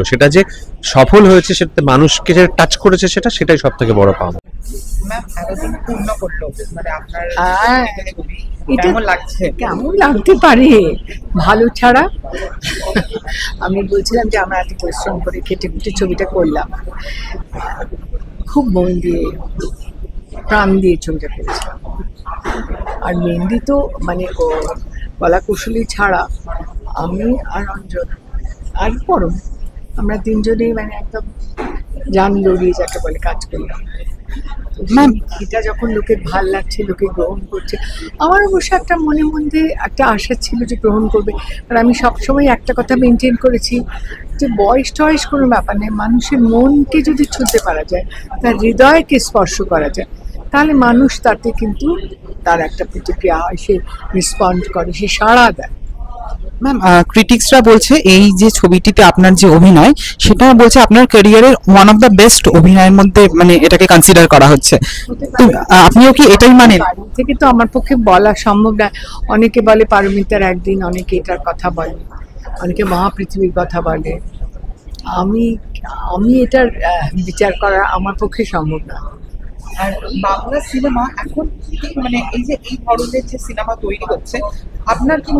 সেটা যে সফল হয়েছে, সেটাতে মানুষকে যে টাচ করেছে, সেটাই সব থেকে বড় পাওয়া। ম্যাম এতদিন পূর্ণ করলো, মানে আপনার হ্যাঁ, এটা কেমন লাগছে? কেমন লাগতে পারে ভালো ছাড়া। আমি বলছিলাম যে আমরা এত পরিশ্রম করে কেটে কুটে ছবিটা করলাম, খুব মন দিয়ে প্রাণ দিয়ে ছবিটা করেছিলাম। আর মেহেন্দি তো মানে কলা কুশলী ছাড়া আমি আর অঞ্জন আর পরম, আমরা তিনজনেই মানে একদম জান লড়িয়ে যাকে বলে কাজ করলাম। ম্যাম এটা যখন লোকে ভাল লাগছে, লোকে গ্রহণ করছে, আমার অবশ্য একটা মনে মধ্যে একটা আশা ছিল যে গ্রহণ করবে। আর আমি সবসময় একটা কথা মেনটেন করেছি যে বয়স টয়স কোনো ব্যাপার নেই, মানুষের মনকে যদি ছুঁতে পারা যায়, তার হৃদয়কে স্পর্শ করা যায়, তাহলে মানুষ তাতে কিন্তু তার একটা প্রতিক্রিয়া হয়, সে রেসপন্ড করে, সে সাড়া দেয়। ম্যাম ক্রিটিক্সরা বলছে এই যে ছবিটিতে আপনার যে অভিনয়, সেটা বলছে আপনার ক্যারিয়ারের ওয়ান অফ দ্য বেস্ট অভিনয়ের মধ্যে মানে এটাকে কনসিডার করা হচ্ছে। তো আপনিও কি এটাই মানেন? বাড়ি থেকে তো আমার পক্ষে বলা সম্ভব না। অনেকে বলে পারমিতার একদিন, অনেকে এটার কথা বলে, অনেকে মহাপৃথিবীর কথা বলে। আমি আমি এটার বিচার করা আমার পক্ষে সম্ভব না। আর বাংলা সিনেমা এখন কি, মানে এই যে এই ধরনের যে সিনেমা তৈরি হচ্ছে, আপনার কি